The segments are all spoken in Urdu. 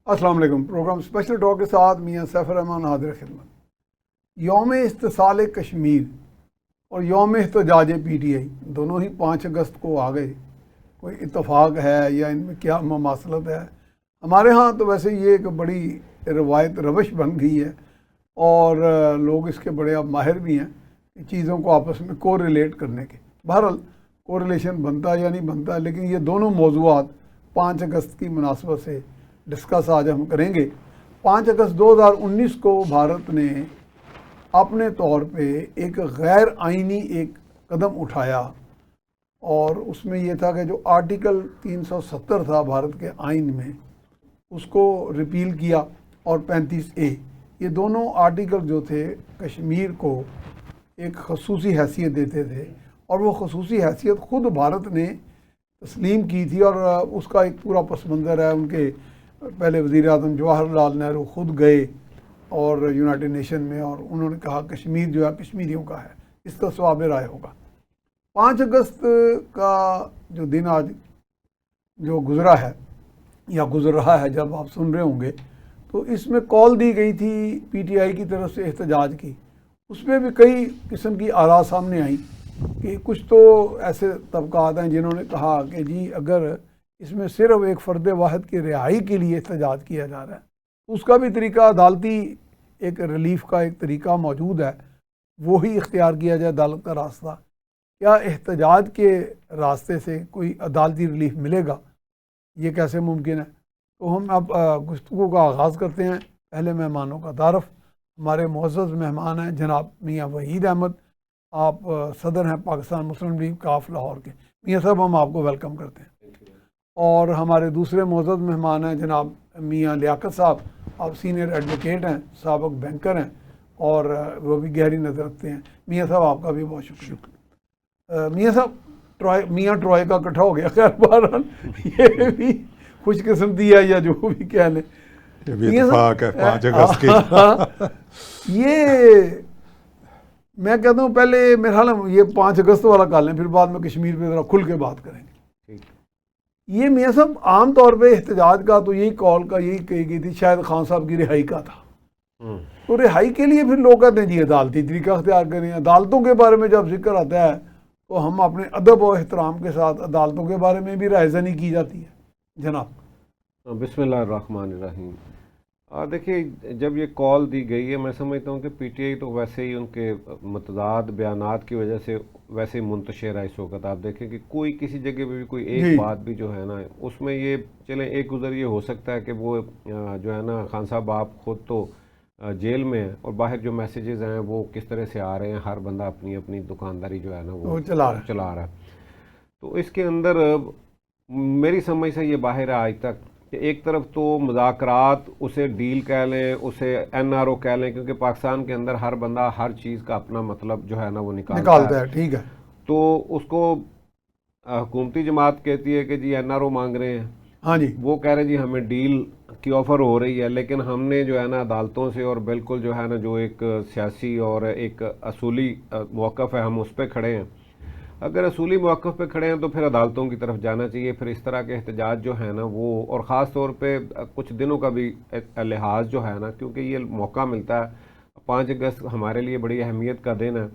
السلام علیکم۔ پروگرام اسپیشل ٹاک کے ساتھ میاں سیف الرحمان حاضر خدمت۔ یوم استحصال کشمیر اور یوم احتجاج پی ٹی آئی دونوں ہی 5 اگست کو آ گئے۔ کوئی اتفاق ہے یا ان میں کیا مماثلت ہے؟ ہمارے ہاں تو ویسے یہ ایک بڑی روایت روش بن گئی ہے اور لوگ اس کے بڑے اب ماہر بھی ہیں چیزوں کو آپس میں کو ریلیٹ کرنے کے۔ بہرحال کو ریلیشن بنتا یا نہیں بنتا، لیکن یہ دونوں موضوعات 5 اگست کی مناسبت سے ڈسکس آج ہم کریں گے۔ 5 اگست 2019 کو بھارت نے اپنے طور پہ ایک غیر آئینی ایک قدم اٹھایا اور اس میں یہ تھا کہ جو آرٹیکل 370 تھا بھارت کے آئین میں اس کو ریپیل کیا، اور 35A، یہ دونوں آرٹیکل جو تھے کشمیر کو ایک خصوصی حیثیت دیتے تھے، اور وہ خصوصی حیثیت خود بھارت نے تسلیم کی تھی، اور اس کا ایک پورا پس منظر ہے۔ ان کے پہلے وزیر اعظم جواہر لال نہرو خود گئے اور یونائٹڈ نیشن میں، اور انہوں نے کہا کشمیر جو ہے کشمیریوں کا ہے، اس کا ثواب رائے ہوگا۔ 5 اگست کا جو دن آج جو گزرا ہے یا گزر رہا ہے جب آپ سن رہے ہوں گے، تو اس میں کال دی گئی تھی پی ٹی آئی کی طرف سے احتجاج کی۔ اس میں بھی کئی قسم کی آراء سامنے آئیں کہ کچھ تو ایسے طبقات ہیں جنہوں نے کہا کہ جی اگر اس میں صرف ایک فرد واحد کی رہائی کے لیے احتجاج کیا جا رہا ہے تو اس کا بھی طریقہ عدالتی ایک ریلیف کا ایک طریقہ موجود ہے، وہی اختیار کیا جائے عدالت کا راستہ۔ کیا احتجاج کے راستے سے کوئی عدالتی ریلیف ملے گا؟ یہ کیسے ممکن ہے؟ تو ہم اب گفتگو کا آغاز کرتے ہیں۔ پہلے مہمانوں کا تعارف۔ ہمارے معزز مہمان ہیں جناب میاں وحید احمد، آپ صدر ہیں پاکستان مسلم لیگ کاف لاہور کے۔ میاں صاحب ہم آپ کو ویلکم کرتے ہیں۔ اور ہمارے دوسرے معزز مہمان ہیں جناب میاں لیاقت صاحب، آپ سینئر ایڈوکیٹ ہیں، سابق بینکر ہیں اور وہ بھی گہری نظر رکھتے ہیں۔ میاں صاحب آپ کا بھی بہت شکریہ۔ میاں صاحب میاں ٹرائے کا اکٹھا ہو گیا، خیر بہرحال یہ بھی خوش قسمتی ہے یا جو بھی کہہ لیں۔ اتفاق ہے 5 اگست کی۔ یہ میں کہتا ہوں پہلے میرے خیال میں یہ 5 اگست والا کر لیں، پھر بعد میں کشمیر پہ ذرا کھل کے بات کریں گے۔ یہ میاں صاحب عام طور پہ احتجاج کا تو یہی کال کا یہی کہی گئی تھی، شاید خان صاحب کی رہائی کا تھا۔ تو رہائی کے لیے پھر لوگ کہتے ہیں جی عدالتی طریقہ اختیار کریں۔ عدالتوں کے بارے میں جب ذکر آتا ہے تو ہم اپنے ادب و احترام کے ساتھ عدالتوں کے بارے میں بھی رائے زنی کی جاتی ہے۔ جناب بسم اللہ الرحمن الرحیم۔ دیکھیے جب یہ کال دی گئی ہے، میں سمجھتا ہوں کہ پی ٹی آئی تو ویسے ہی ان کے متضاد بیانات کی وجہ سے ویسے ہی منتشر ہے اس وقت۔ آپ دیکھیں کہ کوئی کسی جگہ پہ بھی کوئی ایک بات بھی جو ہے نا اس میں یہ چلیں ایک گزر یہ ہو سکتا ہے کہ وہ جو ہے نا خان صاحب آپ خود تو جیل میں ہیں اور باہر جو میسیجز ہیں وہ کس طرح سے آ رہے ہیں، ہر بندہ اپنی اپنی دکانداری جو ہے نا وہ چلا رہا ہے۔ تو اس کے اندر میری سمجھ سے یہ باہر ہے آج تک کہ ایک طرف تو مذاکرات اسے ڈیل کہہ لیں، اسے این آر او کہہ لیں، کیونکہ پاکستان کے اندر ہر بندہ ہر چیز کا اپنا مطلب جو ہے نا وہ نکالتا ہے۔ ٹھیک ہے، تو اس کو حکومتی جماعت کہتی ہے کہ جی این آر او مانگ رہے ہیں، ہاں جی، وہ کہہ رہے ہیں جی ہمیں ڈیل کی آفر ہو رہی ہے، لیکن ہم نے جو ہے نا عدالتوں سے اور بالکل جو ہے نا جو ایک سیاسی اور ایک اصولی موقف ہے ہم اس پہ کھڑے ہیں۔ اگر اصولی موقف پہ کھڑے ہیں تو پھر عدالتوں کی طرف جانا چاہیے۔ پھر اس طرح کے احتجاج جو ہے نا وہ، اور خاص طور پہ کچھ دنوں کا بھی لحاظ جو ہے نا، کیونکہ یہ موقع ملتا ہے 5 اگست ہمارے لیے بڑی اہمیت کا دن ہے،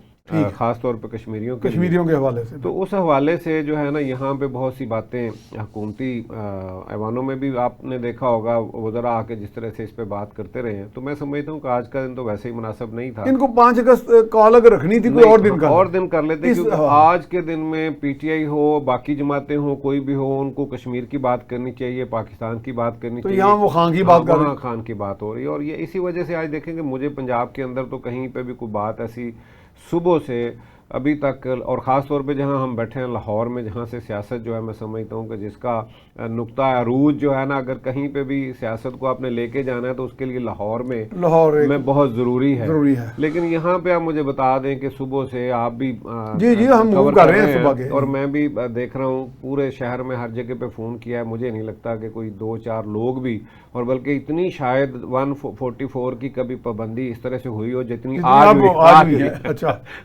خاص طور پہ کشمیریوں کے حوالے سے۔ تو اس حوالے سے جو ہے نا یہاں پہ بہت سی باتیں حکومتی ایوانوں میں بھی آپ نے دیکھا ہوگا وزراء آ کے جس طرح سے اس پہ بات کرتے رہے ہیں، تو میں سمجھتا ہوں کہ آج کا دن تو ویسے ہی مناسب نہیں تھا۔ ان کو 5 اگست کال اگر رکھنی تھی کوئی اور دن کر لیتے، کیونکہ آج کے دن میں پی ٹی آئی ہو، باقی جماعتیں ہوں، کوئی بھی ہو، ان کو کشمیر کی بات کرنی چاہیے، پاکستان کی بات کرنی چاہیے۔ یہاں وہ خان کی بات کر رہے ہیں، خان کی بات ہو رہی ہے، اور یہ اسی وجہ سے آج دیکھیں کہ مجھے پنجاب کے اندر تو کہیں پہ بھی کوئی بات ایسی صبح سے ابھی تک، اور خاص طور پہ جہاں ہم بیٹھے ہیں لاہور میں، جہاں سے سیاست جو ہے میں سمجھتا ہوں کہ جس کا نقطہ عروج جو ہے نا، اگر کہیں پہ بھی سیاست کو آپ نے لے کے جانا ہے تو اس کے لیے لاہور میں بہت ضروری ہے۔ لیکن یہاں پہ آپ مجھے بتا دیں کہ صبح سے آپ بھی جی ہم موو کر رہے ہیں صبح کے، اور میں بھی دیکھ رہا ہوں پورے شہر میں ہر جگہ پہ فون کیا ہے، مجھے نہیں لگتا کہ کوئی 2-4 لوگ بھی، اور بلکہ اتنی شاید 144 کی کبھی پابندی اس طرح سے ہوئی ہو جتنی آج ہوئی ہے۔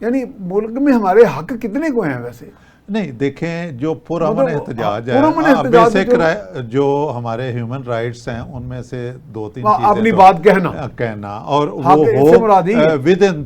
یعنی ملک میں ہمارے حق کتنے کو ہیں ویسے؟ نہیں دیکھیں جو پرامن احتجاج پرامن ہے احتجاج بیسک جو ہمارے ہیومن رائٹس ہیں ان میں سے 2-3 چیزیں اپنی بات کہنا اور حق وہ اس سے مراد ہی ہے ود ان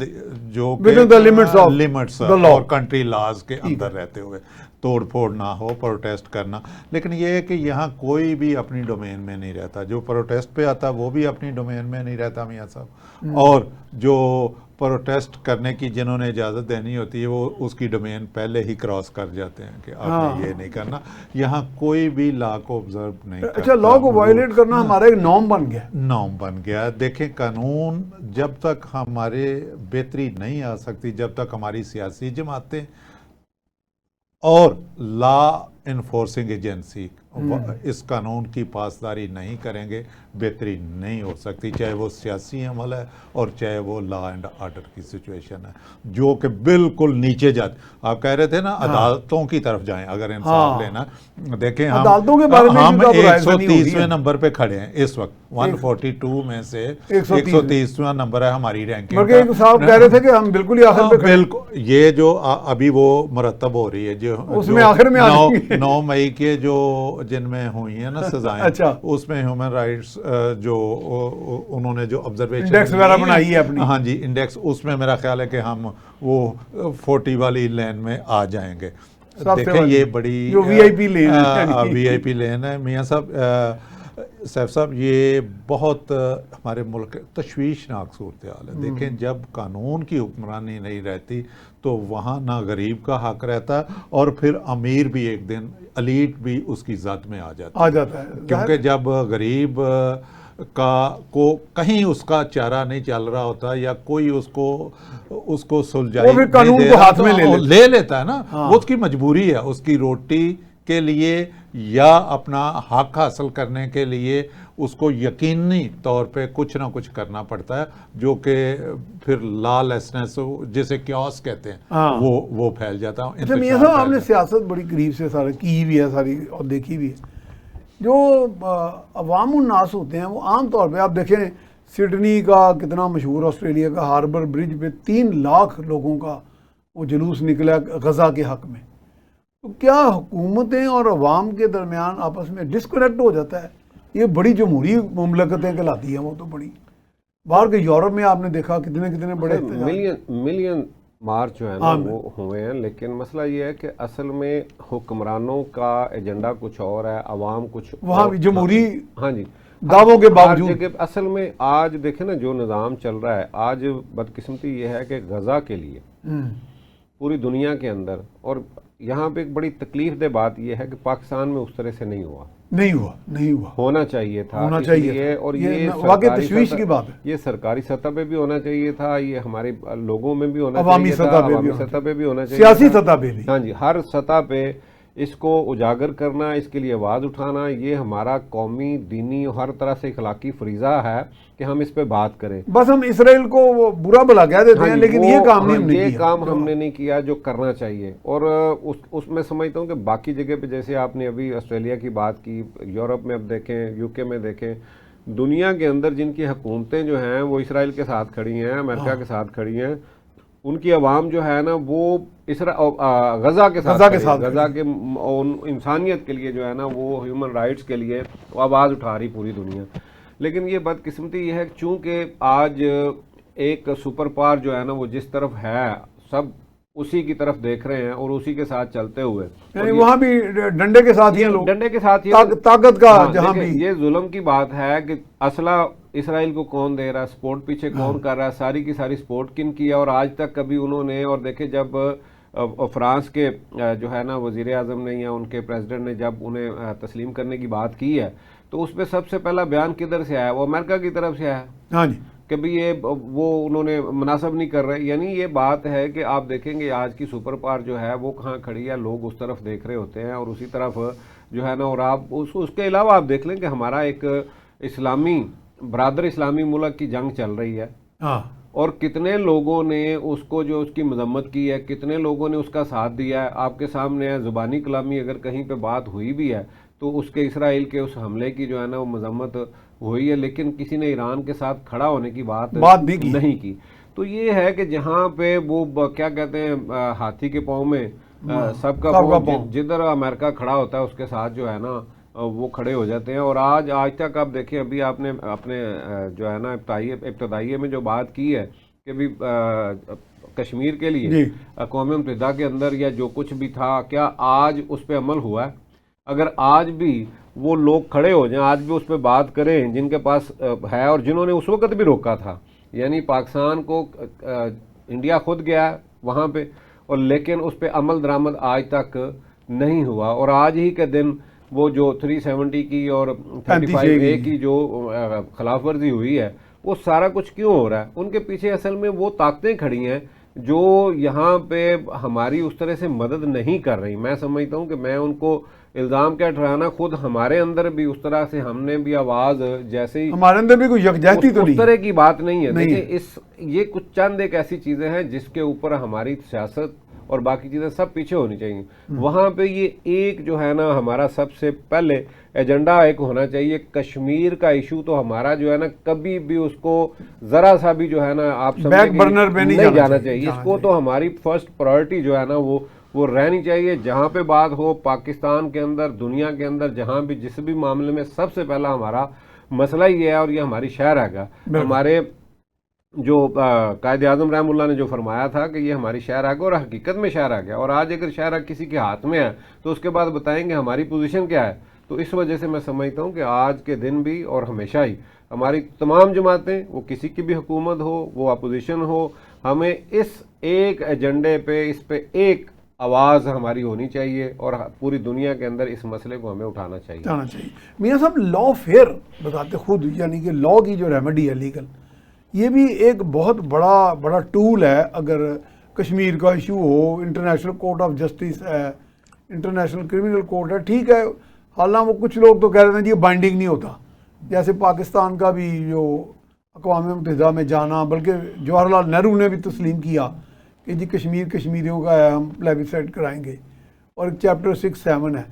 جو within the limits of limits the law. اور کنٹری لاز کے اندر رہتے ہوئے توڑ پھوڑ نہ ہو، پروٹیسٹ کرنا. لیکن یہ ہے کہ یہاں کوئی بھی اپنی ڈومین میں نہیں رہتا، جو پروٹیسٹ پہ آتا وہ بھی اپنی ڈومین میں نہیں رہتا میاں صاحب، اور جو پروٹیسٹ کرنے کی جنہوں نے اجازت دینی ہوتی ہے وہ اس کی ڈومین پہلے ہی کراس کر جاتے ہیں کہ آپ نے یہ نہیں کرنا. یہاں کوئی بھی لا کو آبزرو نہیں کرتا. اچھا، لا کو وائلیٹ کرنا ہمارا ایک نارم بن گیا. نارم بن گیا. دیکھیں قانون جب تک ہمارے بہتری نہیں آ سکتی، جب تک ہماری سیاسی جماعتیں اور لا انفورسنگ ایجنسی اس قانون کی پاسداری نہیں کریں گے، بہتری نہیں ہو سکتی، چاہے وہ سیاسی عمل ہے اور چاہے وہ لا اینڈ آرڈر کی سچویشن ہے جو کہ بالکل نیچے جاتی. آپ کہہ رہے تھے نا عدالتوں کی طرف جائیں اگر انصاف لینا. دیکھیں عدالتوں کے بارے میں ہم 130ویں نمبر پہ کھڑے ہیں اس وقت، 142 میں سے 130واں نمبر ہے ہماری رینکنگ. بلکہ صاحب کہہ رہے تھے کہ ہم بالکل ہی آخر پہ بالکل. یہ جو ابھی وہ مرتب ہو رہی ہے جو اس میں آخر میں 9 مئی کے جو جن میں ہوئی ہیں نا سزائیں، اس میں ہیومن رائٹس جو انہوں نے جو آبزرویشن انڈیکس وغیرہ بنائی ہے اپنی، ہاں جی انڈیکس، اس میں میرا خیال ہے کہ ہم وہ 40 والی لین میں آ جائیں گے. دیکھیں یہ بڑی وی آئی پی لین وی آئی پی لین ہے میاں صاحب. سیف صاحب یہ بہت ہمارے ملک تشویشناک صورتحال ہے. دیکھیں جب قانون کی حکمرانی نہیں رہتی تو وہاں نہ غریب کا حق رہتا اور پھر امیر بھی ایک دن ایلیٹ بھی اس کی ذات میں آ جاتا ہے. کیونکہ جب غریب کو کہیں اس کا چارہ نہیں چل رہا ہوتا یا کوئی اس کو سلجھائی لے لیتا ہے نا، وہ اس کی مجبوری ہے، اس کی روٹی کے لیے یا اپنا حق حاصل کرنے کے لیے اس کو یقینی طور پہ کچھ نہ کچھ کرنا پڑتا ہے، جو کہ پھر لا لیسنس جسے کیوس کہتے ہیں وہ پھیل جاتا ہے. اچھا میاں صاحب، آپ نے سیاست بڑی قریب سے سارے کی بھی ہے ساری اور دیکھی بھی ہے. جو عوام الناس ہوتے ہیں وہ عام طور پہ آپ دیکھیں سڈنی کا کتنا مشہور آسٹریلیا کا ہاربر برج پہ 3 لاکھ لوگوں کا وہ جلوس نکلا غزہ کے حق میں. تو کیا حکومتیں اور عوام کے درمیان آپس میں ڈسکنیکٹ ہو جاتا ہے؟ یہ بڑی جمہوری مملکتیں کہلاتی ہیں وہ تو بڑی. باہر کے یورپ میں آپ نے دیکھا کتنے بڑے ملین مارچ جو ہے نا وہ ہوئے ہیں، لیکن مسئلہ یہ ہے کہ اصل میں حکمرانوں کا ایجنڈا کچھ اور ہے، عوام کچھ وہاں بھی جمہوری ہاں جی دعووں کے باوجود. اصل میں آج دیکھیں نا جو نظام چل رہا ہے آج، بدقسمتی یہ ہے کہ غزہ کے لیے پوری دنیا کے اندر، اور یہاں پہ ایک بڑی تکلیف دہ بات یہ ہے کہ پاکستان میں اس طرح سے نہیں ہوا ہونا چاہیے تھا. اور یہ واقعی تشویش کی بات ہے. یہ سرکاری سطح پہ بھی ہونا چاہیے تھا، یہ ہمارے لوگوں میں بھی ہونا چاہیے تھا، عوامی سطح پہ بھی ہونا چاہیے، سیاسی سطح پہ بھی. ہاں جی، ہر سطح پہ اس کو اجاگر کرنا، اس کے لیے آواز اٹھانا، یہ ہمارا قومی، دینی اور ہر طرح سے اخلاقی فریضہ ہے کہ ہم اس پہ بات کریں. بس ہم اسرائیل کو برا بھلا کہہ دیتے ہیں لیکن یہ کام ہم نے نہیں کیا جو کرنا چاہیے. اور اس میں سمجھتا ہوں کہ باقی جگہ پہ جیسے آپ نے ابھی آسٹریلیا کی بات کی، یورپ میں اب دیکھیں، یو کے میں دیکھیں، دنیا کے اندر جن کی حکومتیں جو ہیں وہ اسرائیل کے ساتھ کھڑی ہیں، امریکہ کے ساتھ کھڑی ہیں، ان کی عوام جو ہے نا وہ غزہ کے انسانیت کے لیے جو ہے نا وہ ہیومن رائٹس کے لیے آواز اٹھا رہی پوری دنیا. لیکن یہ بدقسمتی یہ ہے کہ چونکہ آج ایک سپر پاور جو ہے نا وہ جس طرف ہے سب اسی کی طرف دیکھ رہے ہیں اور اسی کے ساتھ چلتے ہوئے، یعنی وہاں بھی ڈنڈے کے ساتھ ہی لوگ، ڈنڈے کے ساتھ ہی طاقت کا جہاں بھی. یہ ظلم کی بات ہے کہ اسلحہ اسرائیل کو کون دے رہا ہے، سپورٹ پیچھے کون کر رہا ہے، ساری کی ساری سپورٹ کن کی ہے. اور آج تک کبھی انہوں نے، اور دیکھیں جب فرانس کے جو ہے نا وزیر اعظم نے یا ان کے پریزیڈنٹ نے جب انہیں تسلیم کرنے کی بات کی ہے تو اس پہ سب سے پہلا بیان کدھر سے آیا؟ وہ امریکہ کی طرف سے آیا. ہاں جی، کہ بھی یہ وہ انہوں نے مناسب نہیں کر رہے. یعنی یہ بات ہے کہ آپ دیکھیں گے آج کی سپر پاور جو ہے وہ کہاں کھڑی ہے، لوگ اس طرف دیکھ رہے ہوتے ہیں اور اسی طرف جو ہے نا. اور آپ اس کے علاوہ آپ دیکھ لیں کہ ہمارا ایک اسلامی ملک کی جنگ چل رہی ہے اور کتنے لوگوں نے اس کو جو اس کی مذمت کی ہے، کتنے لوگوں نے اس کا ساتھ دیا ہے. آپ کے سامنے ہے زبانی کلامی اگر کہیں پہ بات ہوئی بھی ہے تو اس کے اسرائیل کے اس حملے کی جو ہے نا وہ مذمت ہوئی ہے، لیکن کسی نے ایران کے ساتھ کھڑا ہونے کی بات نہیں کی. تو یہ ہے کہ جہاں پہ وہ کیا کہتے ہیں ہاتھی کے پاؤں میں سب کا پاؤں، جدھر امریکہ کھڑا ہوتا ہے اس کے ساتھ جو ہے نا وہ کھڑے ہو جاتے ہیں. اور آج تک آپ دیکھیں، ابھی آپ نے اپنے جو ہے نا ابتدائیے میں جو بات کی ہے کہ بھی کشمیر کے لیے اقوام متحدہ کے اندر یا جو کچھ بھی تھا، کیا آج اس پہ عمل ہوا ہے؟ اگر آج بھی وہ لوگ کھڑے ہو جائیں، آج بھی اس پہ بات کریں جن کے پاس ہے اور جنہوں نے اس وقت بھی روکا تھا، یعنی پاکستان کو انڈیا خود گیا وہاں پہ، اور لیکن اس پہ عمل درآمد آج تک نہیں ہوا. اور آج ہی کے دن وہ جو 370 کی اور 35A کی جو خلاف ورزی ہوئی ہے، وہ سارا کچھ کیوں ہو رہا ہے؟ ان کے پیچھے اصل میں وہ طاقتیں کھڑی ہیں جو یہاں پہ ہماری اس طرح سے مدد نہیں کر رہی. میں سمجھتا ہوں کہ میں ان کو الزام کیا ٹھہرانا، خود ہمارے اندر بھی اس طرح سے ہم نے بھی آواز جیسے ہی ہمارے اندر بھی کوئی یکجہتی تو نہیں، اس طرح کی بات نہیں ہے. دیکھیں یہ کچھ چند ایک ایسی چیزیں ہیں جس کے اوپر ہماری سیاست اور باقی چیزیں سب پیچھے ہونی چاہیے. وہاں پہ یہ ایک جو ہے نا ہمارا سب سے پہلے ایجنڈا ایک ہونا چاہیے، کشمیر کا ایشو تو ہمارا جو ہے نا کبھی بھی اس کو ذرا سا بھی جو ہے نا آپ نہیں جانا چاہیے. اس کو تو ہماری فرسٹ پرائرٹی جو ہے نا وہ رہنی چاہیے. جہاں پہ بات ہو پاکستان کے اندر، دنیا کے اندر، جہاں بھی جس بھی معاملے میں سب سے پہلا ہمارا مسئلہ یہ ہے، اور یہ ہماری شہر ہے. ہمارے جو قائد اعظم رحم اللہ نے جو فرمایا تھا کہ یہ ہماری شہر ہے، اور حقیقت میں شہر ہے. اور آج اگر شہر کسی کے ہاتھ میں ہے تو اس کے بعد بتائیں گے ہماری پوزیشن کیا ہے. تو اس وجہ سے میں سمجھتا ہوں کہ آج کے دن بھی اور ہمیشہ ہی ہماری تمام جماعتیں، وہ کسی کی بھی حکومت ہو، وہ اپوزیشن ہو، ہمیں اس ایک ایجنڈے پہ، اس پہ ایک آواز ہماری ہونی چاہیے، اور پوری دنیا کے اندر اس مسئلے کو ہمیں اٹھانا چاہیے. میاں صاحب لا فیئر بتاتے خود، یعنی کہ لا کی جو ریمیڈی ہے لیگل، یہ بھی ایک بہت بڑا ٹول ہے. اگر کشمیر کا issue who, international court of justice ہے، انٹرنیشنل کرمنل کورٹ ہے، ٹھیک ہے. حالانکہ وہ کچھ لوگ تو کہہ رہے ہیں یہ بائنڈنگ نہیں ہوتا، جیسے پاکستان کا بھی جو اقوام متحدہ میں جانا، بلکہ جواہر لال نہرو نے بھی تسلیم کیا کہ جی کشمیر کشمیریوں کا ہے، ہم پلیبیسائٹ کرائیں گے، اور چیپٹر 6-7 ہے.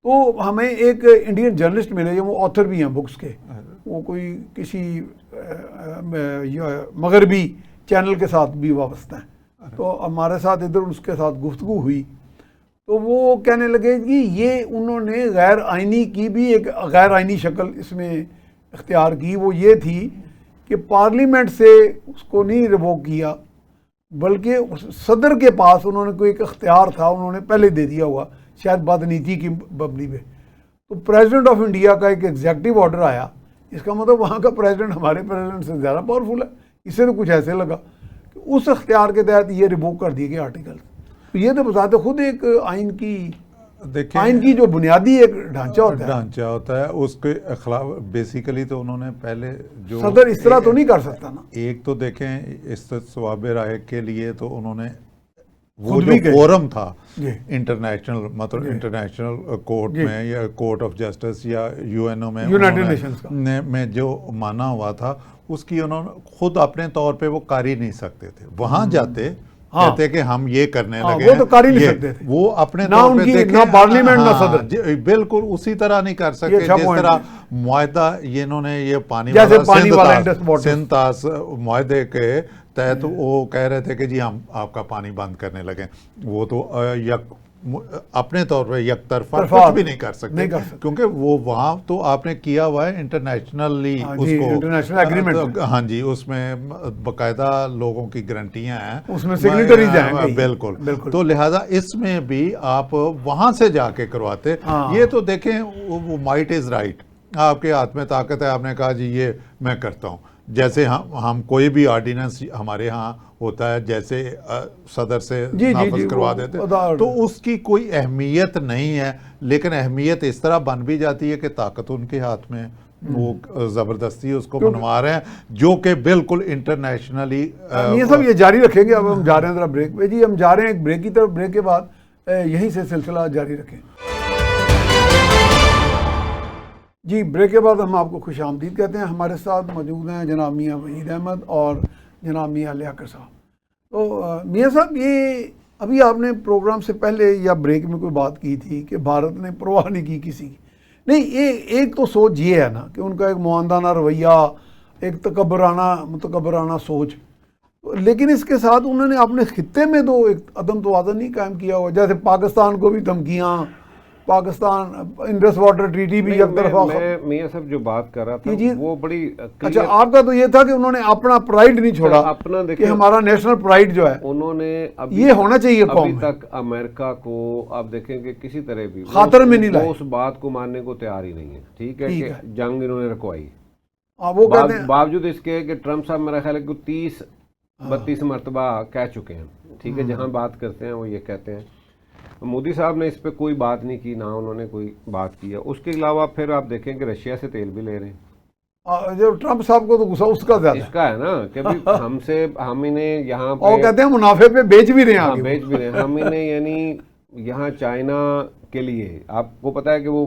تو ہمیں ایک انڈین جرنلسٹ ملے، وہ آتھر بھی ہیں بکس کے، وہ کوئی کسی مغربی چینل کے ساتھ بھی وابستہ ہیں. تو ہمارے ساتھ ادھر اس کے ساتھ گفتگو ہوئی تو وہ کہنے لگے کہ یہ انہوں نے غیر آئینی کی بھی ایک غیر آئینی شکل اس میں اختیار کی. وہ یہ تھی کہ پارلیمنٹ سے اس کو نہیں ریووک کیا، بلکہ صدر کے پاس انہوں نے کوئی ایک اختیار تھا، انہوں نے پہلے دے دیا ہوا، شاید بدنیتی کی مبنی پہ. تو پریزیڈنٹ آف انڈیا کا ایک ایگزیکٹو آرڈر آیا، اس کا مطلب وہاں کا پریزیڈنٹ ہمارے پریزیڈنٹ سے زیادہ پاورفل ہے. اسے تو کچھ ایسے لگا کہ اس اختیار کے تحت یہ ریووک کر دیے گئے آرٹیکل. تو یہ تو بتاتے خود ایک آئین کی جو بنیادی ایک ڈھانچہ ہوتا ہے اس کے خلاف بیسیکلی تو انہوں نے پہلے جو صدر اس طرح تو نہیں کر سکتا نا. ایک تو دیکھیں استصواب رائے کے لیے تو انہوں نے وہ جو فورم تھا انٹرنیشنل، مطلب انٹرنیشنل کورٹ میں یا کورٹ آف جسٹس یا UN میں، یونائٹڈ نیشنز میں جو مانا ہوا تھا، اس کی انہوں نے خود اپنے طور پہ وہ کر ہی نہیں سکتے تھے. وہاں جاتے کہتے کہ ہم یہ کرنے لگے، وہ تو کر ہی نہیں سکتے تھے، وہ اپنے طور پہ نہ پارلیمنٹ نہ صدر، بالکل اسی طرح نہیں کر سکتے جس طرح معاہدہ انہوں نے یہ پانی سندھ معاہدے کے تحت وہ کہہ رہے تھے کہ جی ہم آپ کا پانی بند کرنے لگے. وہ تو اپنے طور پہ یک طرفہ کچھ بھی نہیں کر سکتے، کیونکہ وہ وہاں تو آپ نے کیا ہوا ہے انٹرنیشنلی اس کو، انٹرنیشنل ایگریمنٹ، ہاں جی، اس میں باقاعدہ لوگوں کی گارنٹیاں ہیں، اس میں سگنیٹریز ہیں. بالکل. تو لہذا اس میں بھی آپ وہاں سے جا کے کرواتے. یہ تو دیکھیں وہ مائٹ از رائٹ، آپ کے ہاتھ میں طاقت ہے، آپ نے کہا جی یہ میں کرتا ہوں. جیسے ہم کوئی بھی آرڈیننس ہمارے ہاں ہوتا ہے، جیسے صدر سے نافذ کروا دیتے، تو اس کی کوئی اہمیت نہیں ہے. لیکن اہمیت اس طرح بن بھی جاتی ہے کہ طاقت ان کے ہاتھ میں، وہ زبردستی اس کو بنوا رہے ہیں، جو کہ بالکل انٹرنیشنلی. یہ سب یہ جاری رکھیں گے. اب ہم جا رہے ہیں ذرا بریک پہ، جی ہم جا رہے ہیں ایک بریک کی طرف، بریک کے بعد یہیں سے سلسلہ جاری رکھیں. جی بریک کے بعد ہم آپ کو خوش آمدید کہتے ہیں. ہمارے ساتھ موجود ہیں جناب میاں وحید احمد اور جناب میاں لیاقت صاحب. تو میاں صاحب، یہ ابھی آپ نے پروگرام سے پہلے یا بریک میں کوئی بات کی تھی کہ بھارت نے پرواہ نہیں کی کسی کی. نہیں، ایک تو سوچ یہ ہے نا کہ ان کا ایک معاندانہ رویہ، ایک متکبرانہ سوچ. لیکن اس کے ساتھ انہوں نے اپنے خطے میں تو ایک عدم توازن نہیں قائم کیا ہوا، جیسے پاکستان کو بھی دھمکیاں، پاکستان انڈس واٹر ٹریٹی بھی یک طرفہ۔ میں میاں صاحب جو بات کر رہا تھا وہ بڑی اچھا، آپ کا تو یہ تھا کہ انہوں نے اپنا پرائیڈ نہیں چھوڑا، اپنا کہ ہمارا نیشنل پرائیڈ جو ہے انہوں نے یہ ہونا چاہیے قوم ابھی تک امریکہ کو آپ دیکھیں کہ کسی طرح بھی خاطر میں نہیں لائے، وہ اس بات کو ماننے کو تیار ہی نہیں ہے، ٹھیک ہے کہ جنگ انہوں نے رکوائی، وہ کہتے ہیں باوجود اس کے کہ ٹرمپ صاحب میرا خیال ہے کہ 30-32 مرتبہ کہہ چکے ہیں، ٹھیک ہے، جہاں بات کرتے ہیں وہ یہ کہتے ہیں۔ مودی صاحب نے اس پہ کوئی بات نہیں کی، نہ انہوں نے کوئی بات کیا۔ اس کے علاوہ پھر آپ دیکھیں کہ رشیا سے تیل بھی لے رہے ہیں، جو ٹرمپ صاحب کو تو غصہ اس کا زیادہ اس کا ہے نا کہ ہم انہیں یہاں اور کہتے ہیں منافع پہ بیچ بھی رہے ہیں آگے، بیچ بھی رہے ہیں ہم انہیں، یعنی یہاں چائنا کے لیے آپ کو پتا ہے کہ وہ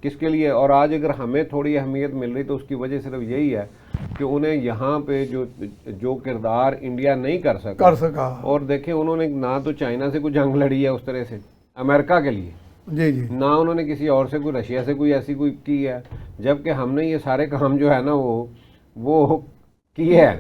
کس کے لیے، اور آج اگر ہمیں تھوڑی اہمیت مل رہی تو اس کی وجہ صرف یہی ہے کہ انہیں یہاں پہ جو کردار انڈیا نہیں کر سکا، اور دیکھیں انہوں نے نہ تو چائنا سے کوئی جنگ لڑی ہے اس طرح سے امریکہ کے لیے، جی جی، نہ انہوں نے کسی اور سے کوئی رشیا سے کوئی ایسی کوئی کی ہے، جبکہ ہم نے یہ سارے کام جو ہے نا وہ کیے ہیں۔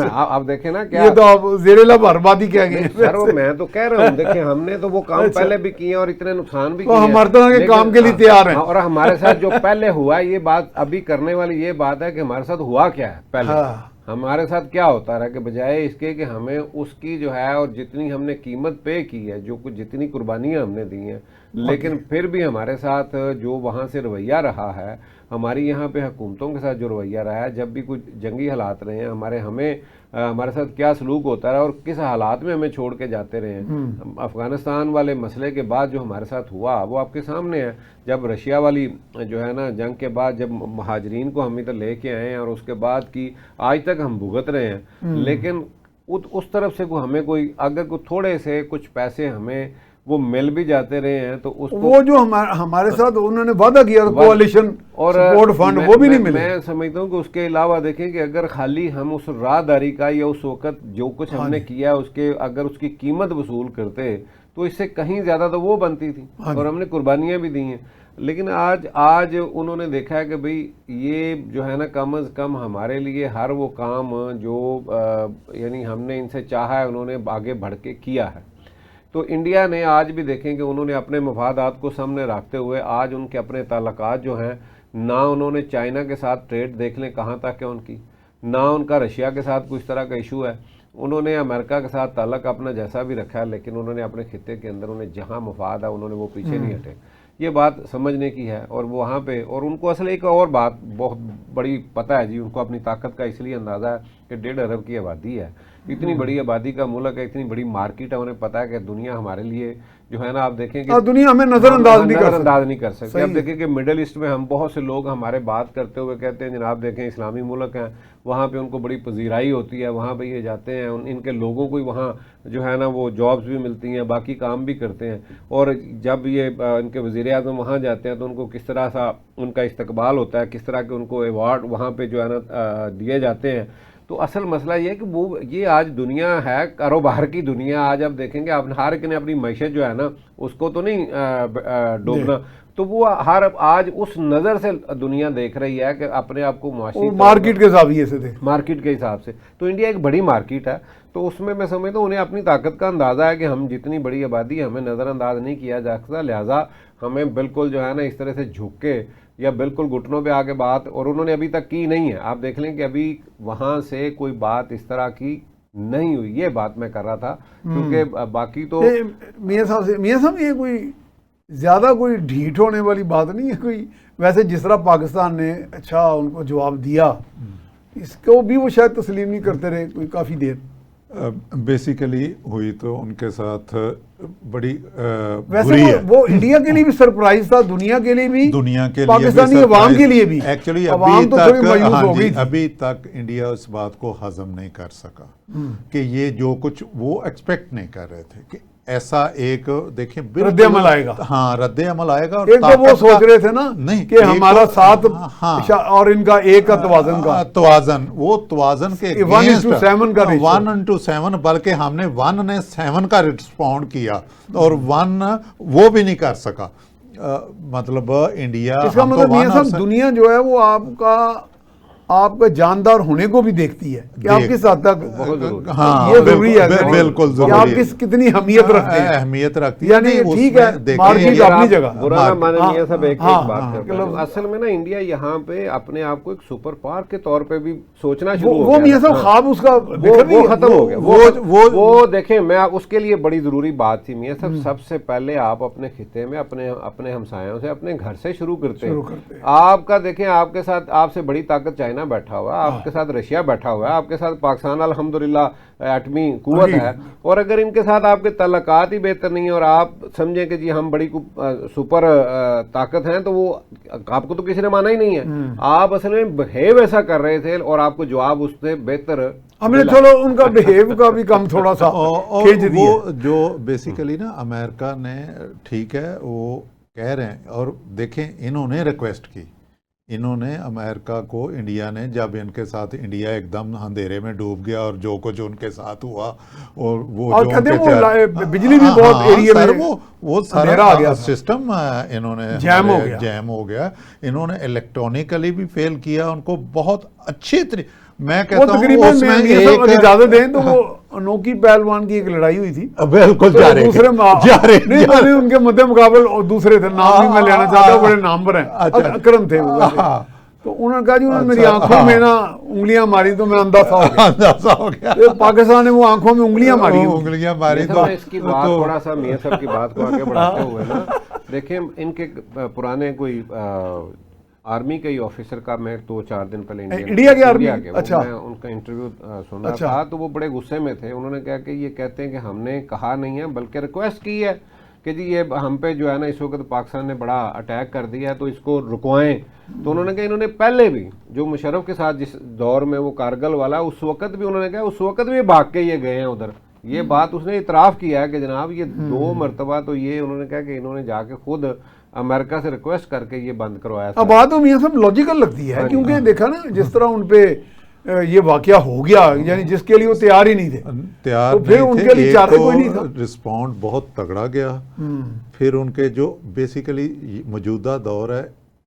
آپ دیکھیں نا کیا، یہ تو آپ زیر لب بربادی کہہ گئے سر، میں تو کہہ رہا ہوں دیکھیں ہم نے تو وہ کام پہلے بھی کیے اور اتنے نقصان بھی کیے، ہمارے طرح کے کام کے لیے تیار ہیں، اور ہمارے ساتھ جو پہلے ہوا یہ بات ابھی کرنے والی یہ بات ہے کہ ہمارے ساتھ ہوا کیا ہے پہلے، ہمارے ساتھ کیا ہوتا رہا کہ بجائے اس کے کہ ہمیں اس کی جو ہے اور جتنی ہم نے قیمت پے کی ہے، جو کچھ جتنی قربانیاں ہم نے دی ہیں، لیکن پھر بھی ہمارے ساتھ جو وہاں سے رویہ رہا ہے، ہماری یہاں پہ حکومتوں کے ساتھ جو رویہ رہا ہے، جب بھی کچھ جنگی حالات رہے ہیں ہمارے ساتھ کیا سلوک ہوتا رہا اور کس حالات میں ہمیں چھوڑ کے جاتے رہے ہیں۔ افغانستان والے مسئلے کے بعد جو ہمارے ساتھ ہوا وہ آپ کے سامنے ہے، جب رشیا والی جو ہے نا جنگ کے بعد جب مہاجرین کو ہم ادھر لے کے آئے ہیں اور اس کے بعد کی آج تک ہم بھگت رہے ہیں، لیکن اس طرف سے ہمیں کوئی اگر کوئی تھوڑے سے کچھ پیسے ہمیں وہ مل بھی جاتے رہے ہیں تو اس وہ جو ہمارے ساتھ انہوں نے وعدہ کیا کوalition سپورٹ فنڈ وہ بھی نہیں ملے۔ میں سمجھتا ہوں کہ اس کے علاوہ دیکھیں کہ اگر خالی ہم اس راہداری کا یا اس وقت جو کچھ ہم نے کیا اس کے اگر اس کی قیمت وصول کرتے تو اس سے کہیں زیادہ تو وہ بنتی تھی اور ہم نے قربانیاں بھی دی ہیں، لیکن آج انہوں نے دیکھا ہے کہ بھئی یہ جو ہے نا کم از کم ہمارے لیے ہر وہ کام جو یعنی ہم نے ان سے چاہا ہے انہوں نے آگے بڑھ کے کیا ہے۔ تو انڈیا نے آج بھی دیکھیں کہ انہوں نے اپنے مفادات کو سامنے رکھتے ہوئے آج ان کے اپنے تعلقات جو ہیں، نہ انہوں نے چائنا کے ساتھ ٹریڈ دیکھ لیں کہاں تک ہے ان کی، نہ ان کا رشیا کے ساتھ کوئی اس طرح کا ایشو ہے، انہوں نے امریکہ کے ساتھ تعلق اپنا جیسا بھی رکھا ہے، لیکن انہوں نے اپنے خطے کے اندر انہیں جہاں مفاد ہے انہوں نے وہ پیچھے نہیں ہٹے۔ یہ بات سمجھنے کی ہے، اور وہاں پہ اور ان کو اصل ایک اور بات بہت بڑی پتہ ہے جی، ان کو اپنی طاقت کا اس لیے اندازہ ہے کہ 1.5 ارب کی آبادی ہے، اتنی بڑی آبادی کا ملک ہے، اتنی بڑی مارکیٹ ہے، انہیں پتہ ہے کہ دنیا ہمارے لیے جو ہے نا آپ دیکھیں کہ دنیا ہمیں نظر انداز نہیں کر سکتے۔ آپ دیکھیں کہ مڈل ایسٹ میں ہم بہت سے لوگ ہمارے بات کرتے ہوئے کہتے ہیں جناب دیکھیں اسلامی ملک ہیں، وہاں پہ ان کو بڑی پذیرائی ہوتی ہے، وہاں پہ یہ جاتے ہیں ان کے لوگوں کو وہاں جو ہے نا وہ جابز بھی ملتی ہیں، باقی کام بھی کرتے ہیں، اور جب یہ ان کے وزیر اعظم وہاں جاتے ہیں تو ان کو کس طرح سا ان کا استقبال ہوتا ہے، کس طرح کے ان کو ایوارڈ وہاں پہ جو ہے نا دیے جاتے ہیں۔ تو اصل مسئلہ یہ ہے کہ یہ آج دنیا ہے کاروبار کی دنیا، آج آپ دیکھیں گے آپ ہر ایک نے اپنی معیشت جو ہے نا اس کو تو نہیں ڈوبنا، تو وہ آج اس نظر سے دنیا دیکھ رہی ہے کہ اپنے آپ کو معاشی مارکیٹ کے زاویے سے دیکھ، مارکیٹ کے حساب سے۔ تو انڈیا ایک بڑی مارکیٹ ہے، تو اس میں سمجھتا ہوں انہیں اپنی طاقت کا اندازہ ہے کہ ہم جتنی بڑی آبادی ہے ہمیں نظر انداز نہیں کیا جا سکتا، لہٰذا ہمیں بالکل جو ہے نا اس طرح سے جھک کے یا بالکل گھٹنوں پہ آگے بات، اور انہوں نے ابھی تک کی نہیں ہے۔ آپ دیکھ لیں کہ ابھی وہاں سے کوئی بات اس طرح کی نہیں ہوئی، یہ بات میں کر رہا تھا، کیونکہ باقی تو میاں صاحب یہ کوئی زیادہ کوئی ڈھیٹ ہونے والی بات نہیں ہے کوئی، ویسے جس طرح پاکستان نے اچھا ان کو جواب دیا، اس کو بھی وہ شاید تسلیم نہیں کرتے رہے کوئی کافی دیر۔ بیسیکلی ہوئی تو ان کے ساتھ بڑی ویسے وہ انڈیا کے لیے بھی سرپرائز تھا، دنیا کے لیے بھی، دنیا کے لیے پاکستانی عوام کے لیے بھی۔ ایکچولی عوام تو تھوڑی مایوس ہو گئی تھی، ابھی تک انڈیا اس بات کو ہضم نہیں کر سکا کہ یہ جو کچھ وہ ایکسپیکٹ نہیں کر رہے تھے کہ ایسا ایک دیکھیں رد عمل آئے گا، ہاں رد عمل آئے گا، ایک تو وہ سوچ رہے تھے نا کہ ہمارا 7 اور ان کا 1 کا توازن، وہ توازن کے 1:7 کا 1:7، بلکہ ہم نے 1:7 کا رسپونڈ کیا اور 1 وہ بھی نہیں کر سکا۔ مطلب انڈیا، اس کا مطلب میاں صاحب دنیا جو ہے وہ آپ کا جاندار ہونے کو بھی دیکھتی ہے کہ آپ کس حد تک ہاں یہ ضروری ہے بالکل کہ ضروری آپ ہے، کتنی اہمیت رکھتے ہیں، اہمیت رکھتی یعنی ٹھیک ہے مارکیٹ اپنی جگہ، برا نہ مانے میاں صاحب، ایک ہاں، بات ہاں، کرتا ہوں، اصل میں نا انڈیا یہاں پہ اپنے آپ کو ایک سپر پاور کے طور پہ بھی سوچنا شروع ہو وہ گیا، میاں صاحب خواب اس کا وہ ختم ہو گیا، وہ دیکھیں میں اس کے لیے بڑی ضروری بات تھی میاں صاحب، سب سے پہلے آپ اپنے خطے میں اپنے ہمسایوں سے اپنے گھر سے شروع کرتے ہیں، آپ کا دیکھیں آپ کے ساتھ آپ سے بڑی طاقت چائنا بیٹھا ہوا ہے، آپ کے ساتھ رشیا بیٹھا ہوا ہے، آپ کے ساتھ پاکستان الحمدللہ ایٹمی قوت ہے، اور اگر ان کے ساتھ آپ کے تعلقات ہی بہتر نہیں ہیں اور آپ سمجھیں کہ جی ہم بڑی سپر طاقت ہیں، تو وہ آپ کو تو کسی نے مانا ہی نہیں ہے، آپ اصل میں بہیو ایسا کر رہے تھے اور آپ کو جواب اس سے بہتر ہم نے چلو ان کا بہیو کا بھی کم تھوڑا سا کھینچ دیا، وہ جو بیسیکلی نا امریکہ نے ٹھیک ہے وہ کہہ رہے ہیں، اور دیکھیں انہوں نے ریکویسٹ کی، انہوں نے امریکہ کو، انڈیا نے جب ان کے ساتھ انڈیا ایک دم اندھیرے میں ڈوب گیا اور جو کچھ ان کے ساتھ ہوا اور وہ جو ان کے بجلی بھی بہت ایریا میں وہ سارا سسٹم انہوں نے جیم ہو گیا، انہوں نے الیکٹرانکلی بھی فیل کیا ان کو بہت اچھی طریقے، میں کہتا ہوں اس میں ایک اجازت دیں تو وہ انوکھی پہلوان کی ایک لڑائی ہوئی تھی، بالکل دوسرے ان کے مد مقابل اور دوسرے تھے، نام بھی میں لینا چاہتا ہوں، بڑے نام پر ہیں، اکرم تھے وہ، تو انہوں نے کہا جی انہوں نے میری آنکھوں میں نا انگلیاں ماری تو میں اندازہ ہو گیا، پاکستان نے وہ آنکھوں میں انگلیاں ماری تو اس کی بات تھوڑا سا میاں صاحب کی بات کو آگے بڑھاتے ہوئے نا، دیکھیں ان کے پرانے کوئی آرمی کے ہی آفیسر کا میں 2-4 دن پہلے انڈیا کے آرمی، اچھا میں ان کا انٹرویو سن رہا تھا، تو وہ بڑے غصے میں تھے، انہوں نے کہا کہ یہ کہتے ہیں کہ ہم نے کہا نہیں ہے بلکہ ریکویسٹ کی ہے کہ جی یہ ہم پہ جو ہے نا اس وقت پاکستان نے بڑا اٹیک کر دیا ہے تو اس کو رکوائیں، تو انہوں نے کہا انہوں نے پہلے بھی جو مشرف کے ساتھ جس دور میں وہ کارگل والا اس وقت بھی انہوں نے کہا اس وقت بھی بھاگ کے یہ گئے ہیں ادھر، یہ بات اس نے اعتراف کیا ہے کہ جناب یہ 2 مرتبہ تو یہ انہوں نے کہا کہ انہوں نے جا کے خود امریکہ سے ریکویسٹ کر کے یہ بند کروایا تھا۔ اب بات تو میاں صاحب لاجیکل لگتی ہے کیونکہ دیکھا نا جس طرح ان پہ یہ واقعہ ہو گیا، یعنی جس کے لیے وہ تیار ہی نہیں تھے، تیار تو پھر ان کے لیے چارہ کوئی نہیں تھا، رسپونڈ بہت تگڑا گیا، پھر ان کے جو بیسیکلی موجودہ دور ہے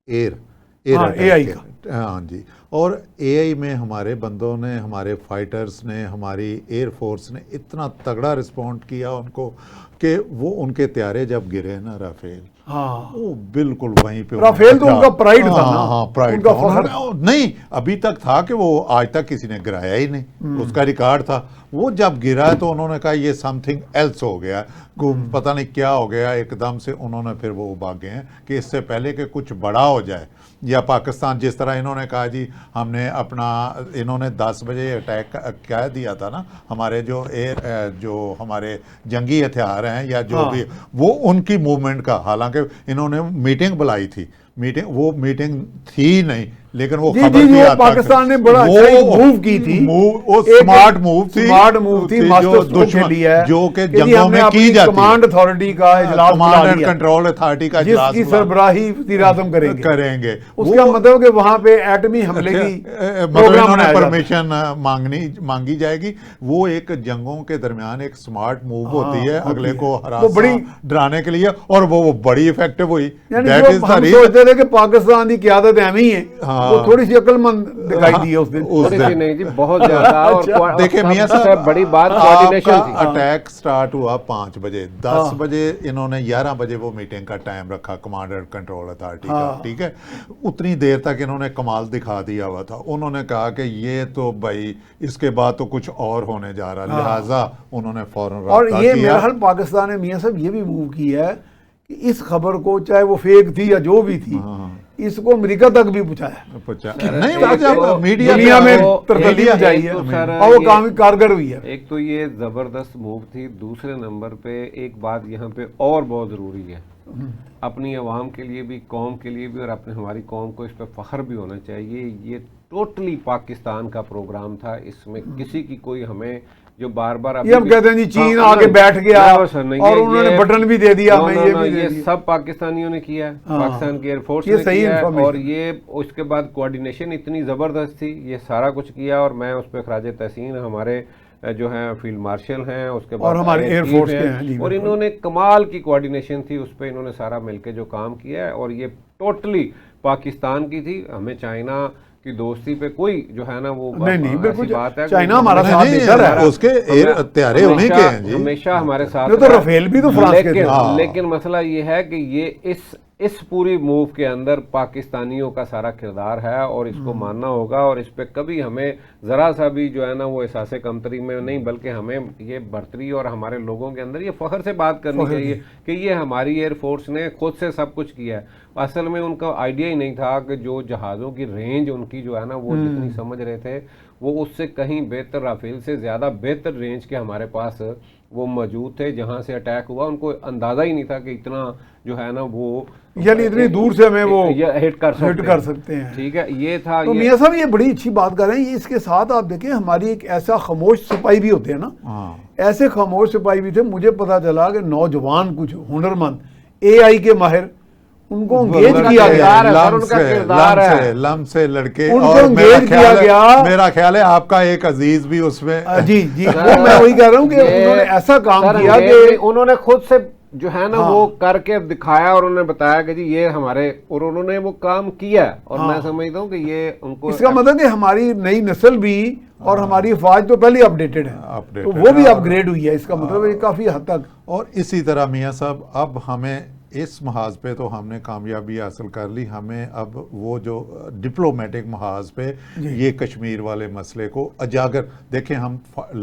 اے آئی کا، ہاں جی، اور اے آئی میں ہمارے بندوں نے، ہمارے فائٹرز نے، ہماری ایئر فورس نے اتنا تگڑا رسپونڈ کیا ان کو کہ وہ ان کے طیارے جب گرے نا رافیل، وہ بالکل وہیں پہ رافیل تو ان کا پرائیڈ تھا نا، ہاں پرائیڈ تھا، نہیں ابھی تک تھا کہ وہ آج تک کسی نے گرایا ہی نہیں، اس کا ریکارڈ تھا، وہ جب گرا تو انہوں نے کہا یہ سم تھنگ ایلس ہو گیا، پتہ نہیں کیا ہو گیا، ایک دم سے انہوں نے پھر وہ بھاگے ہیں کہ اس سے پہلے کہ کچھ بڑا ہو جائے، یا پاکستان جس طرح انہوں نے کہا جی ہم نے اپنا، انہوں نے 10 بجے اٹیک کیا دیا تھا نا، ہمارے جو ہمارے جنگی ہتھیار ہیں یا جو بھی، وہ ان کی موومنٹ کا، حالانکہ انہوں نے میٹنگ بلائی تھی، وہ میٹنگ تھی نہیں لیکن وہ خبر بھی آتا پاکستان نے بڑا موو کی تھی، سمارٹ موو تھی جو کہ جنگوں میں کی جاتی ہے، کمانڈ اتھارٹی کا اجلاس، کمانڈ اینڈ کنٹرول اتھارٹی کا اجلاس، جس کی سربراہی وزیر اعظم کریں گے، اس کا مطلب کہ وہاں پہ ایٹمی حملے کی پروگرام پرمیشن مانگی جائے گی، وہ ایک جنگوں کے درمیان ایک سمارٹ موو ہوتی ہے اگلے کو ہراساں ڈرانے کے لیے، اور وہ بڑی افیکٹو ہوئی، ہم سوچتے تھے کہ پاکستان کی قیادت ایمی ہے، وہ تھوڑی سی عقل مند دکھائی دی ہے اس دن، نہیں جی بہت زیادہ، اور دیکھیں میاں صاحب بڑی بات کوارڈینیشن تھی، اٹیک سٹارٹ ہوا 5 بجے، 10 بجے انہوں نے 11 بجے وہ میٹنگ کا ٹائم رکھا کمانڈ اینڈ کنٹرول اتھارٹی کا، ٹھیک ہے، اتنی دیر تک انہوں نے کمال دکھا دیا ہوا تھا، انہوں نے کہا کہ یہ تو بھائی اس کے بعد تو کچھ اور ہونے جا رہا، لہٰذا انہوں نے فوراً رابطہ کیا، اور یہ میرا حال پاکستان نے میاں صاحب یہ بھی موو کیا ہے کہ اس خبر کو چاہے وہ فیک تھی یا جو بھی تھی، اس کو امریکہ تک بھی پہنچایا نہیں، وہ جب میڈیا میں ترتیب جائی ہے اور وہ کام کارگر ہوئی ہے۔ ایک تو یہ زبردست موو تھی، دوسرے نمبر پہ ایک بات یہاں پہ اور بہت ضروری ہے، اپنی عوام کے لیے بھی، قوم کے لیے بھی، اور اپنے ہماری قوم کو اس پہ فخر بھی ہونا چاہیے، یہ ٹوٹلی پاکستان کا پروگرام تھا، اس میں کسی کی کوئی ہمیں جو بار بار یہ ہم کہتے ہیں جی چین آگے بیٹھ گیا اور انہوں نے بٹن بھی دے دیا، یہ سب پاکستانیوں نے کیا ہے، پاکستان کی ایئر فورس نے کیا ہے، اور یہ اس کے بعد کوارڈینیشن اتنی زبردست تھی، یہ سارا کچھ کیا، اور میں اس پہ خراج تحسین ہمارے جو ہیں فیلڈ مارشل ہیں، اس کے بعد ہمارے ایئر فورس ہیں، اور انہوں نے کمال کی کوارڈینیشن تھی، اس پہ انہوں نے سارا مل کے جو کام کیا ہے، اور یہ ٹوٹلی پاکستان کی تھی، ہمیں چائنا کی دوستی پہ کوئی جو ہے نا وہ نہیں بالکل ایسی بات ہے چائنا ہمارا ساتھ دیتا رہا ہے، اس کے ہتھیارے انہیں کے ہیں جی، ہمیشہ ہمارے ساتھ یہ تو رافیل بھی تو فرانس کے تھے۔ لیکن مسئلہ یہ ہے کہ یہ اس پوری موو کے اندر پاکستانیوں کا سارا کردار ہے اور اس کو ماننا ہوگا، اور اس پہ کبھی ہمیں ذرا سا بھی جو ہے نا وہ احساس کمتری میں نہیں، بلکہ ہمیں یہ برتری اور ہمارے لوگوں کے اندر یہ فخر سے بات کرنی چاہیے کہ یہ ہماری ایئر فورس نے خود سے سب کچھ کیا ہے۔ اصل میں ان کا آئیڈیا ہی نہیں تھا کہ جو جہازوں کی رینج ان کی جو ہے نا وہ جتنی سمجھ رہے تھے وہ اس سے کہیں بہتر، رافیل سے زیادہ بہتر رینج کے ہمارے پاس وہ موجود تھے۔ جہاں سے اٹیک ہوا ان کو اندازہ ہی نہیں تھا کہ اتنا جو ہے نا وہ یعنی اتنی دور سے ہمیں وہ ہٹ کر سکتے ہیں۔ ٹھیک ہے، یہ تھا۔ تو میاں صاحب یہ بڑی اچھی بات کر رہے ہیں، اس کے ساتھ آپ دیکھیں ہماری ایک ایسا خاموش سپاہی بھی ہوتے ہیں نا، ایسے خاموش سپاہی بھی تھے۔ مجھے پتا چلا کہ نوجوان کچھ ہنرمند اے آئی کے ماہر ان کو انگیج کیا گیا، لم سے لڑکے، ان کو اور انگیج کیا گیا۔ میرا خیال ہے آپ کا ایک عزیز بھی اس میں، جی وہ میں وہی کہہ رہا ہوں کہ انہوں نے ایسا کام کیا کہ انہوں نے خود سے جو ہے نا وہ کر کے دکھایا اور انہوں نے بتایا کہ جی یہ ہمارے، اور انہوں نے وہ کام کیا، اور میں سمجھتا ہوں کہ یہ ان کو اس کا مطلب کہ ہماری نئی نسل بھی اور ہماری افواج تو پہلے اپڈیٹڈ ہے، تو وہ بھی اپ گریڈ ہوئی ہے، اس کا مطلب ہے کافی حد تک۔ اور اسی طرح میاں صاحب اب ہمیں اس محاذ پہ تو ہم نے کامیابی حاصل کر لی، ہمیں اب وہ جو ڈپلومیٹک محاذ پہ یہ کشمیر والے مسئلے کو اجاگر، دیکھیں ہم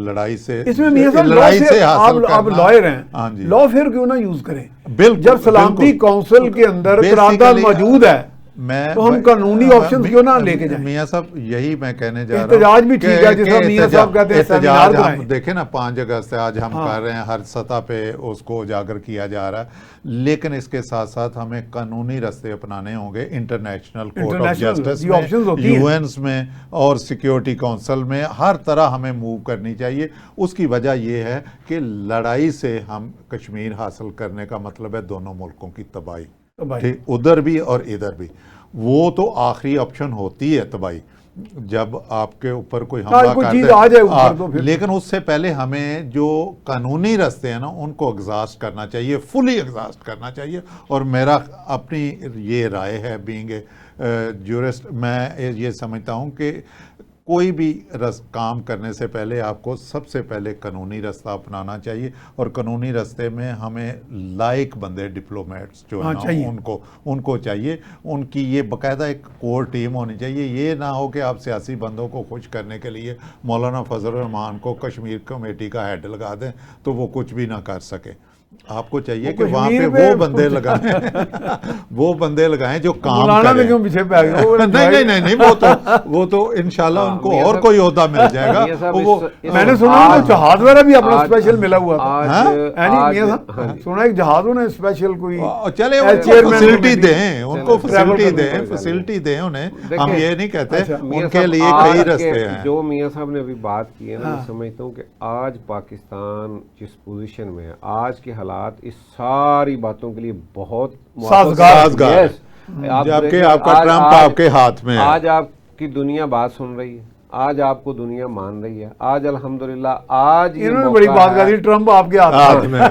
لڑائی سے، اس میں میاں صاحب لڑائی سے حاصل کرنا، آپ لائر ہیں، لا پھر کیوں نہ یوز کریں؟ بالکل، جب سلامتی کونسل کے اندر قرارداد موجود ہے تو ہم قانونی آپشن کیوں نہ لے کے جائیں؟ میاں صاحب یہی میں کہنے جا رہا ہوں، احتجاج بھی ٹھیک ہے، جیسا میاں صاحب کہتے ہیں سیمینار کرائیں۔ دیکھیں نا 5 اگست سے آج ہم کر رہے ہیں، ہر سطح پہ اس کو اجاگر کیا جا رہا ہے، لیکن اس کے ساتھ ساتھ ہمیں قانونی راستے اپنانے ہوں گے، انٹرنیشنل کورٹ آف جسٹس میں، یو اینز میں اور سیکیورٹی کونسل میں، ہر طرح ہمیں موو کرنی چاہیے۔ اس کی وجہ یہ ہے کہ لڑائی سے ہم کشمیر حاصل کرنے کا مطلب ہے دونوں ملکوں کی تباہی، ٹھیک، ادھر بھی اور ادھر بھی۔ وہ تو آخری آپشن ہوتی ہے تباہی، جب آپ کے اوپر کوئی حملہ کرتے ہیں، لیکن اس سے پہلے ہمیں جو قانونی راستے ہیں نا ان کو ایگزاسٹ کرنا چاہیے، فلی ایگزاسٹ کرنا چاہیے۔ اور میرا اپنی یہ رائے ہے، بینگ اے جورسٹ، میں یہ سمجھتا ہوں کہ کوئی بھی کام کرنے سے پہلے آپ کو سب سے پہلے قانونی راستہ اپنانا چاہیے، اور قانونی راستے میں ہمیں لائق بندے، ڈپلومیٹس جو ہیں نا ان کو چاہیے، ان کی یہ باقاعدہ ایک کور ٹیم ہونی چاہیے۔ یہ نہ ہو کہ آپ سیاسی بندوں کو خوش کرنے کے لیے مولانا فضل الرحمان کو کشمیر کمیٹی کا ہیڈ لگا دیں تو وہ کچھ بھی نہ کر سکے۔ آپ کو چاہیے کہ وہاں پہ وہ بندے لگائیں، وہ بندے لگائیں جو کام کریں۔ نہیں، وہ تو انشاءاللہ ان کو اور کوئی عہدہ مل جائے گا۔ میں نے سنا وہ جہاز وغیرہ بھی اپنا اسپیشل ملا ہوا تھا، سنا ایک جہاز انہیں اسپیشل کوئی، چلے فیسلٹی دیں ان کو، فیسلٹی دیں انہیں، ہم یہ نہیں کہتے، ان کے لیے کئی راستے ہیں۔ جو میاں صاحب نے ابھی بات کی ہے نا، میں سمجھتا ہوں کہ آج پاکستان جس پوزیشن میں ہے، آج کے حالات اس ساری باتوں کے لیے بہت سازگار ہے، جبکہ آپ کا ٹرمپ آپ کے ہاتھ میں ہے۔ آج آپ کی دنیا بات سن رہی ہے، آج آپ کو دنیا مان رہی ہے، آج الحمدللہ آج انہوں نے بڑی بات کر دی، ٹرمپ آپ کے ہاتھ میں ہے،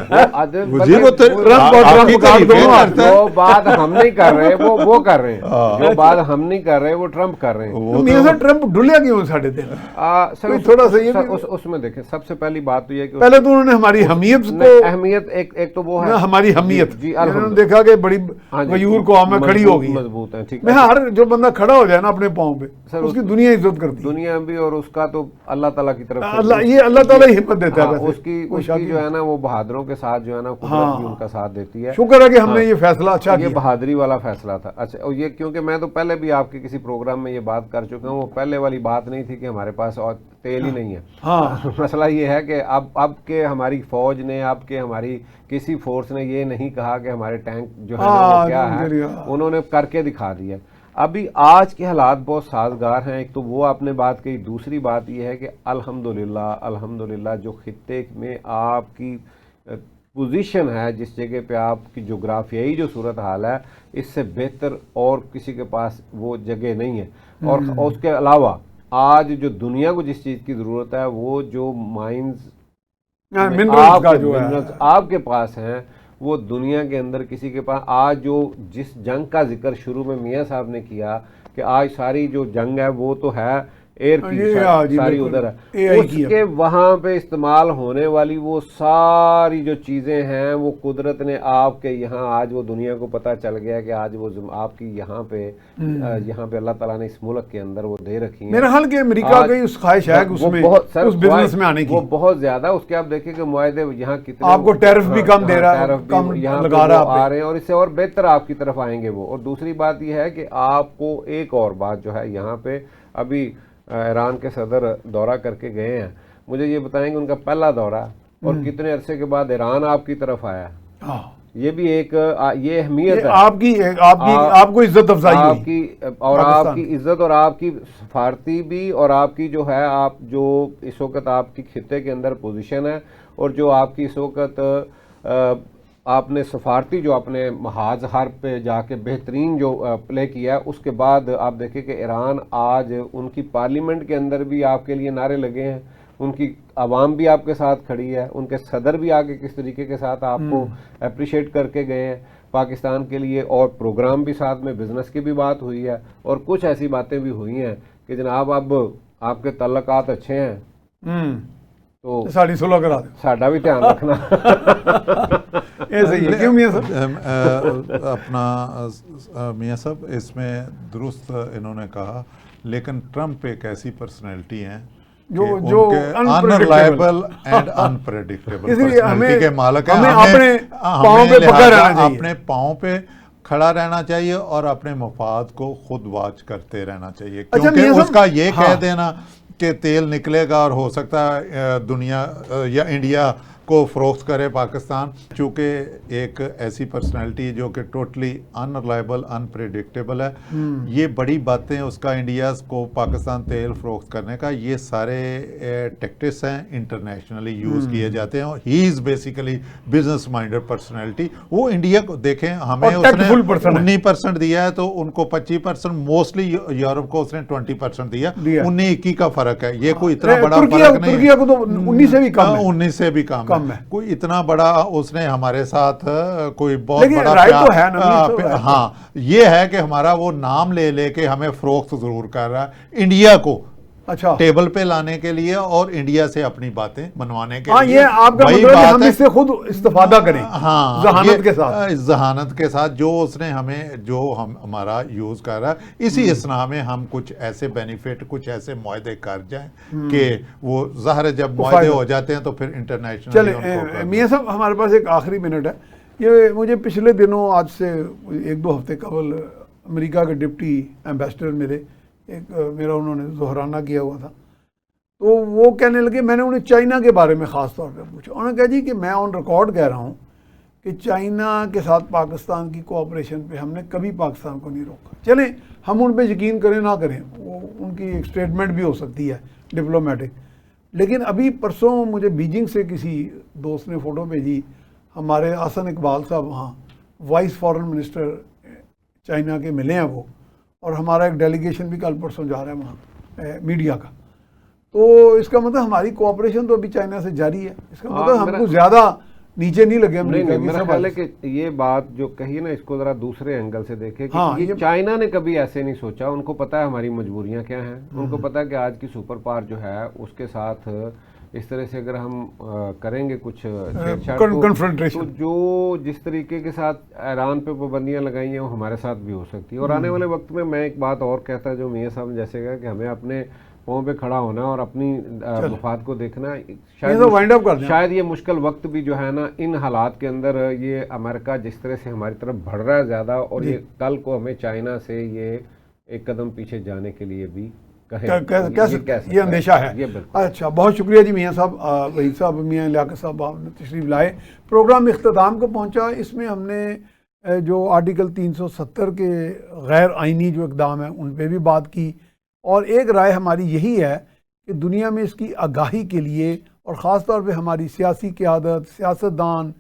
جو بات ہم نہیں کر رہے وہ کر رہے ہیں، جو بات ہم نہیں کر رہے وہ ٹرمپ کر رہے ہیں۔ ٹرمپ ڈلیا کیوں ساڑھے دن؟ تھوڑا سا اس میں دیکھیں، سب سے پہلی بات تو یہ کہ پہلے تو انہوں نے ہماری حمیت کو، اہمیت ایک تو وہ ہے ہماری حمیت، انہوں نے دیکھا کہ بڑی غیور قوم میں کھڑی ہوگی، مضبوط ہے، ٹھیک ہے، ہر جو بندہ کھڑا ہو جائے نا اپنے پاؤں پہ اس کی دنیا عزت کرتی ہے، دنیا بھی، اور اس کا تو اللہ تعالیٰ کی طرف یہ اللہ تعالیٰ ہی ہمت دیتا ہے، اس کی جو ہے نا وہ بہادروں کے ساتھ جو ہے نا قدرت بھی ان کا ساتھ دیتی ہے۔ شکر ہے کہ ہم نے یہ فیصلہ اچھا کیا، یہ بہادری والا فیصلہ تھا۔ اچھا، اور یہ کیونکہ میں تو پہلے بھی آپ کے کسی پروگرام میں یہ بات کر چکا ہوں، وہ پہلے والی بات نہیں تھی کہ ہمارے پاس اور تیل ہی نہیں ہے، مسئلہ یہ ہے کہ اب کے ہماری فوج نے، اب کے ہماری کسی فورس نے یہ نہیں کہا کہ ہمارے ٹینک جو ہے وہ کیا ہے، انہوں نے کر کے دکھا دیا۔ ابھی آج کے حالات بہت سازگار ہیں، ایک تو وہ آپ نے بات کہی، دوسری بات یہ ہے کہ الحمدللہ جو خطے میں آپ کی پوزیشن ہے، جس جگہ پہ آپ کی جغرافیائی جو صورتحال ہے، اس سے بہتر اور کسی کے پاس وہ جگہ نہیں ہے۔ اور اس کے علاوہ آج جو دنیا کو جس چیز کی ضرورت ہے، وہ جو مائنز آپ کے پاس ہیں، وہ دنیا کے اندر کسی کے پاس آج جو جس جنگ کا ذکر شروع میں میاں صاحب نے کیا کہ آج ساری جو جنگ ہے وہ تو ہے ایئر کی ساری ادھر ہے، اس کے وہاں پہ استعمال ہونے والی وہ ساری جو چیزیں ہیں وہ قدرت نے آپ کے یہاں آج وہ دنیا کو پتہ چل گیا کہ آج وہ آپ کی یہاں پہ اللہ تعالیٰ نے اس ملک کے اندر وہ دے رکھی ہیں۔ میرا خیال کہ امریکہ کی اس خواہش ہے کہ اس بزنس میں آنے کی، وہ بہت زیادہ، اس کے آپ دیکھیں کہ معاہدے یہاں کتنے آپ کو ٹیرف بھی کم دے رہا ہے، کم لگا رہا آ رہے ہیں اور اس سے اور بہتر آپ کی طرف آئیں گے وہ۔ اور دوسری بات یہ ہے کہ آپ کو ایک اور بات جو ہے یہاں پہ ابھی ایران کے صدر دورہ کر کے گئے ہیں، مجھے یہ بتائیں کہ ان کا پہلا دورہ اور کتنے عرصے کے بعد ایران آپ کی طرف آیا، یہ بھی ایک یہ اہمیت ہے آپ کو عزت افزائی آپ کی، اور آپ کی عزت اور آپ کی سفارتی بھی، اور آپ کی جو ہے آپ جو اس وقت آپ کی خطے کے اندر پوزیشن ہے، اور جو آپ کی اس وقت آپ نے سفارتی جو اپنے محاذ حرب پہ جا کے بہترین جو پلے کیا ہے، اس کے بعد آپ دیکھیں کہ ایران آج ان کی پارلیمنٹ کے اندر بھی آپ کے لیے نعرے لگے ہیں، ان کی عوام بھی آپ کے ساتھ کھڑی ہے، ان کے صدر بھی آگے کس طریقے کے ساتھ آپ کو اپریشیٹ کر کے گئے ہیں پاکستان کے لیے، اور پروگرام بھی ساتھ میں بزنس کی بھی بات ہوئی ہے، اور کچھ ایسی باتیں بھی ہوئی ہیں کہ جناب اب آپ کے تعلقات اچھے ہیں تو ساڑی صلح کرا دیں، ساڈا بھی دھیان رکھنا۔ اپنا میاں صاحب اس میں درست انہوں نے کہا، لیکن ٹرمپ ایک ایسی پرسنالٹی ہیں جو انریلائبل اینڈ انپریڈکٹیبل پرسنالٹی کے مالک ہیں۔ اپنے پاؤں پہ کھڑا رہنا چاہیے اور اپنے مفاد کو خود واچ کرتے رہنا چاہیے، کیونکہ اس کا یہ کہہ دینا کہ تیل نکلے گا اور ہو سکتا ہے دنیا یا انڈیا کو فروخت کرے پاکستان، چونکہ ایک ایسی پرسنالٹی جو کہ ٹوٹلی انریلائبل انپریڈکٹیبل ہے، یہ بڑی باتیں اس کا انڈیا کو پاکستان تیل فروخت کرنے کا، یہ سارے ٹیکٹکس ہیں، انٹرنیشنلی یوز کیے جاتے ہیں۔ He is basically business minded personality. وہ انڈیا کو دیکھیں، ہمیں اس نے 19% دیا ہے تو ان کو 25%، موسٹلی یورپ کو اس نے 20% دیا، 19-21 کا فرق ہے، یہ کوئی اتنا بڑا فرق نہیں، ترکیہ کو تو 19 سے بھی کم ہے، 19 سے بھی کم ہے، کوئی اتنا بڑا اس نے ہمارے ساتھ کوئی بہت لیکن بڑا رائٹ تو ہے نا، ہاں یہ ہے کہ ہمارا وہ نام لے لے کے ہمیں فروخت ضرور کر رہا ہے انڈیا کو اچھا ٹیبل پہ لانے کے لیے اور انڈیا سے اپنی باتیں منوانے کے لیے۔ یہ آپ کا مطلب ہے ہم اس سے خود استفادہ کریں، ہاں ذہانت کے ساتھ، ذہانت کے ساتھ جو اس نے ہمیں، جو ہمارا یوز کر رہا ہے، اسی اسنا میں ہم کچھ ایسے بینیفٹ، کچھ ایسے معاہدے کر جائیں کہ وہ ظاہر جب معاہدے ہو جاتے ہیں تو پھر انٹرنیشنل۔ چلیں میاں صاحب، ہمارے پاس ایک آخری منٹ ہے، یہ مجھے پچھلے دنوں آج سے 1-2 ہفتے قبل امریکہ کے ڈپٹی ایمبیسڈر ملے، ایک میرا انہوں نے ظہرانہ کیا ہوا تھا، تو وہ کہنے لگے، میں نے انہیں چائنا کے بارے میں خاص طور پہ پوچھا، انہوں نے کہا جی کہ میں آن ریکارڈ کہہ رہا ہوں کہ چائنا کے ساتھ پاکستان کی کوآپریشن پہ ہم نے کبھی پاکستان کو نہیں روکا۔ چلیں ہم ان پہ یقین کریں نہ کریں، وہ ان کی ایک سٹیٹمنٹ بھی ہو سکتی ہے ڈپلومیٹک، لیکن ابھی پرسوں مجھے بیجنگ سے کسی دوست نے فوٹو بھیجی، ہمارے حسن اقبال صاحب وہاں وائس فارن منسٹر چائنا کے ملے ہیں وہ، اور ہمارا ایک ڈیلیگیشن بھی کل پرسوں جا رہا ہے وہاں میڈیا کا، تو اس کا مطلب ہماری کوآپریشن تو ابھی چائنا سے جاری ہے، اس کا مطلب ہم کو زیادہ نیچے نہیں لگے امریکہ کی۔ میرا خیال ہے کہ یہ بات جو کہی نا، اس کو ذرا دوسرے اینگل سے دیکھیں کہ یہ چائنا نے کبھی ایسے نہیں سوچا، ان کو پتا ہے ہماری مجبوریاں کیا ہیں، ان کو پتا ہے کہ آج کی سپر پاور جو ہے اس کے ساتھ اس طرح سے اگر ہم کریں گے کچھ تو جو جس طریقے کے ساتھ ایران پہ پابندیاں لگائی ہیں وہ ہمارے ساتھ بھی ہو سکتی ہے، اور آنے والے وقت میں ایک بات اور کہتا جو میاں صاحب جیسے گا کہ ہمیں اپنے پاؤں پہ کھڑا ہونا اور اپنی مفاد کو دیکھنا، شاید یہ مشکل وقت بھی جو ہے نا ان حالات کے اندر، یہ امریکہ جس طرح سے ہماری طرف بڑھ رہا ہے زیادہ، اور یہ کل کو ہمیں چائنا سے یہ ایک قدم پیچھے جانے کے لیے بھی یہ اندیشہ ہے۔ اچھا، بہت شکریہ جی میاں صاحب، وحید صاحب، میاں لیاقت صاحب، آپ نے تشریف لائے، پروگرام اختتام کو پہنچا۔ اس میں ہم نے جو آرٹیکل 370 کے غیر آئینی جو اقدام ہیں ان پہ بھی بات کی، اور ایک رائے ہماری یہی ہے کہ دنیا میں اس کی آگاہی کے لیے، اور خاص طور پہ ہماری سیاسی قیادت، سیاستدان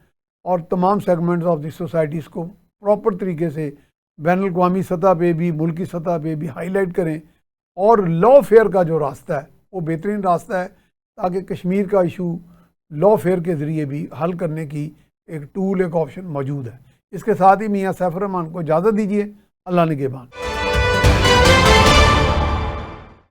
اور تمام سیگمنٹس آف دی سوسائٹیز کو پراپر طریقے سے بین الاقوامی سطح پہ بھی، ملکی سطح پہ بھی ہائی لائٹ کریں، اور لا فیئر کا جو راستہ ہے وہ بہترین راستہ ہے، تاکہ کشمیر کا ایشو لا فیئر کے ذریعے بھی حل کرنے کی ایک ٹول، ایک آپشن موجود ہے۔ اس کے ساتھ ہی میاں سیف الرحمان کو اجازت دیجیے، اللہ نگہبان۔